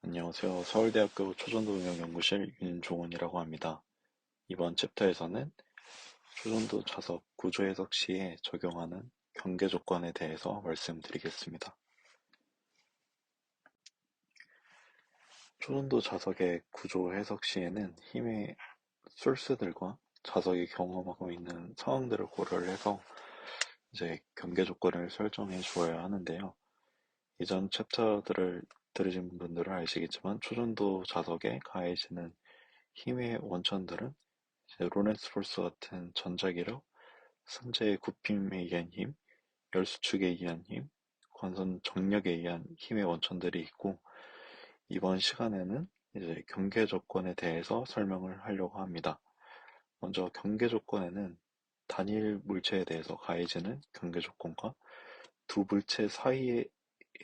안녕하세요. 서울대학교 초전도응용연구실 윤종원이라고 합니다. 이번 챕터에서는 초전도 자석 구조 해석 시에 적용하는 경계 조건에 대해서 말씀드리겠습니다. 초전도 자석의 구조 해석 시에는 힘의 소스들과 자석이 경험하고 있는 상황들을 고려를 해서 이제 경계 조건을 설정해 주어야 하는데요. 이전 챕터들을 들으신 분들은 아시겠지만 초전도 자석에 가해지는 힘의 원천들은 로렌츠 폴스 같은 전자기력, 선체의 굽힘에 의한 힘, 열수축에 의한 힘, 관성 정력에 의한 힘의 원천들이 있고, 이번 시간에는 이제 경계 조건에 대해서 설명을 하려고 합니다. 먼저 경계 조건에는 단일 물체에 대해서 가해지는 경계 조건과 두 물체 사이에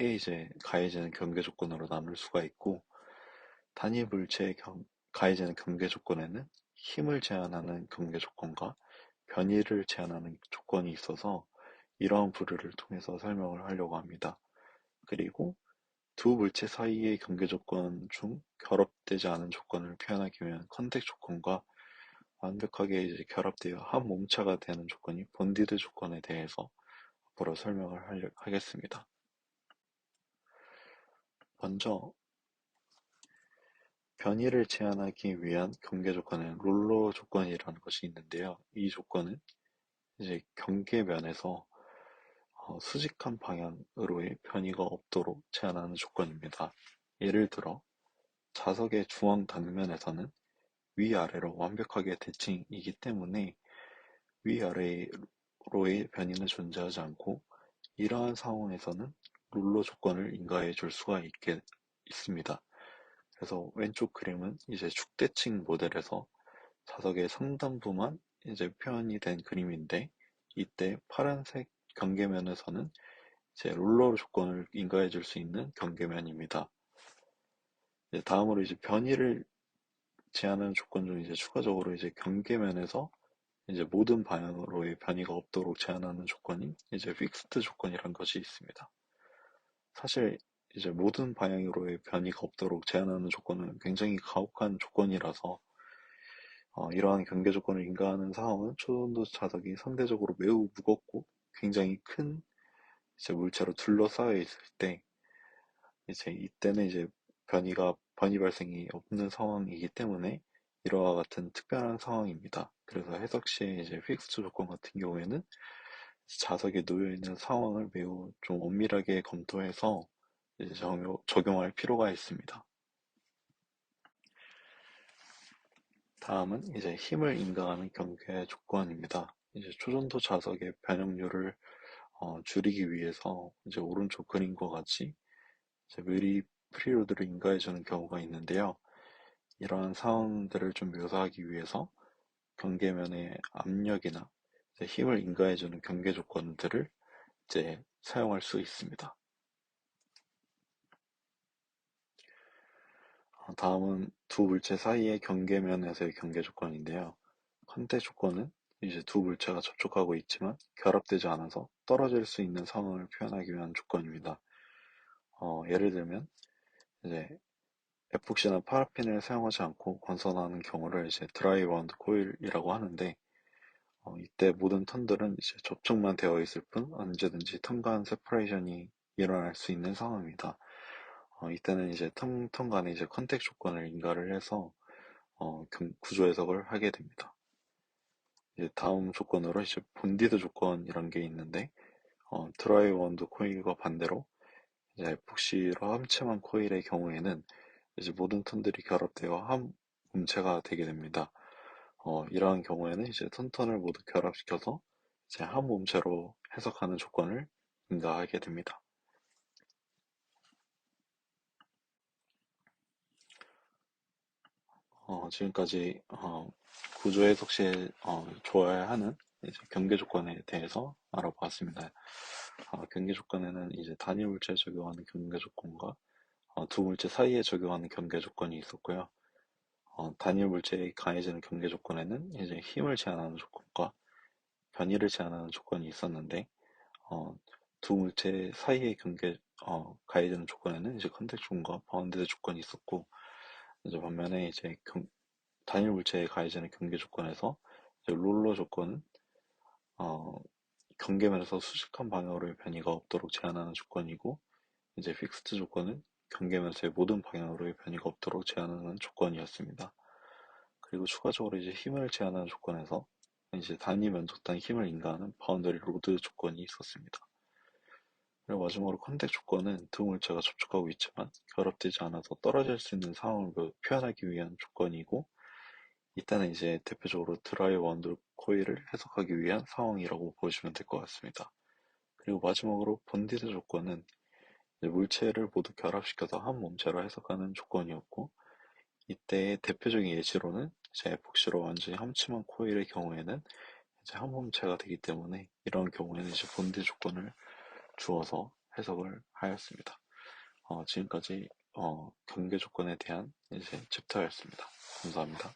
이제 가해지는 경계 조건으로 나눌 수가 있고, 단일 물체에 가해지는 경계 조건에는 힘을 제한하는 경계 조건과 변이를 제한하는 조건이 있어서 이러한 부류를 통해서 설명을 하려고 합니다. 그리고 두 물체 사이의 경계 조건 중 결합되지 않은 조건을 표현하기 위한 컨택 조건과 완벽하게 이제 결합되어 한 몸체가 되는 조건이 본디드 조건에 대해서 앞으로 설명을 하겠습니다. 먼저 변이를 제한하기 위한 경계 조건은 롤러 조건이라는 것이 있는데요. 이 조건은 이제 경계면에서 수직한 방향으로의 변이가 없도록 제한하는 조건입니다. 예를 들어 자석의 중앙 단면에서는 위아래로 완벽하게 대칭이기 때문에 위아래로의 변이는 존재하지 않고, 이러한 상황에서는 롤러 조건을 인가해 줄 수가 있습니다. 그래서 왼쪽 그림은 이제 축대칭 모델에서 자석의 상단부만 이제 표현이 된 그림인데, 이때 파란색 경계면에서는 이제 롤러 조건을 인가해 줄 수 있는 경계면입니다. 이제 다음으로 이제 변이를 제한하는 조건 중 이제 추가적으로 이제 경계면에서 이제 모든 방향으로의 변이가 없도록 제한하는 조건이 이제 픽스트 조건이란 것이 있습니다. 사실 이제 모든 방향으로의 변이가 없도록 제한하는 조건은 굉장히 가혹한 조건이라서 이러한 경계 조건을 인가하는 상황은 초전도 자석이 상대적으로 매우 무겁고 굉장히 큰 이제 물체로 둘러싸여 있을 때, 이제 이때는 이제 변이 발생이 없는 상황이기 때문에 이러와 같은 특별한 상황입니다. 그래서 해석 시에 이제 픽스트 조건 같은 경우에는 자석에 놓여 있는 상황을 매우 좀 엄밀하게 검토해서 이제 적용할 필요가 있습니다. 다음은 이제 힘을 인가하는 경계 조건입니다. 이제 초전도 자석의 변형률을 줄이기 위해서 이제 오른쪽 그림과 같이 이제 미리 프리로드를 인가해주는 경우가 있는데요. 이러한 상황들을 좀 묘사하기 위해서 경계면의 압력이나 이제 힘을 인가해주는 경계 조건들을 이제 사용할 수 있습니다. 다음은 두 물체 사이의 경계면에서의 경계 조건인데요. 컨택 조건은 이제 두 물체가 접촉하고 있지만 결합되지 않아서 떨어질 수 있는 상황을 표현하기 위한 조건입니다. 예를 들면 이제 에폭시나 파라핀을 사용하지 않고 건선하는 경우를 이제 드라이 바운드 코일이라고 하는데, 이때 모든 턴들은 이제 접촉만 되어 있을 뿐 언제든지 턴 간 세퍼레이션이 일어날 수 있는 상황입니다. 이때는 이제 턴 간에 이제 컨택 조건을 인가를 해서 구조 해석을 하게 됩니다. 이제 다음 조건으로 이제 본디드 조건이란 게 있는데, 드라이 원드 코일과 반대로 이제 에폭시로 합체한 코일의 경우에는 이제 모든 턴들이 결합되어 한 몸체가 되게 됩니다. 이러한 경우에는 이제 턴을 모두 결합시켜서 이제 한 몸체로 해석하는 조건을 인가하게 됩니다. 지금까지 구조 해석 시에 좋아야 하는 이제 경계 조건에 대해서 알아보았습니다. 경계 조건에는 이제 단위 물체에 적용하는 경계 조건과 두 물체 사이에 적용하는 경계 조건이 있었고요. 단일 물체에 가해지는 경계 조건에는 이제 힘을 제한하는 조건과 변이를 제한하는 조건이 있었는데, 두 물체 사이의 경계 가해지는 조건에는 이제 컨택 조건과 바운디드 조건이 있었고, 이제 반면에 이제 단일 물체에 가해지는 경계 조건에서 이제 롤러 조건은 어, 경계면에서 수직한 방향으로의 변이가 없도록 제한하는 조건이고, 이제 픽스트 조건은 경계면서의 모든 방향으로의 변이가 없도록 제한하는 조건이었습니다. 그리고 추가적으로 이제 힘을 제한하는 조건에서 이제 단위 면적단 힘을 인가하는 바운더리 로드 조건이 있었습니다. 그리고 마지막으로 컨택 조건은 두 물체가 접촉하고 있지만 결합되지 않아서 떨어질 수 있는 상황을 표현하기 위한 조건이고, 이때는 이제 대표적으로 드라이 원드 코일을 해석하기 위한 상황이라고 보시면 될 것 같습니다. 그리고 마지막으로 본디드 조건은 물체를 모두 결합시켜서 한 몸체로 해석하는 조건이었고, 이때의 대표적인 예시로는 이제 에폭시로 완전히 함침한 코일의 경우에는 이제 한 몸체가 되기 때문에, 이런 경우에는 이제 본디 조건을 주어서 해석을 하였습니다. 지금까지 경계 조건에 대한 이제 챕터였습니다. 감사합니다.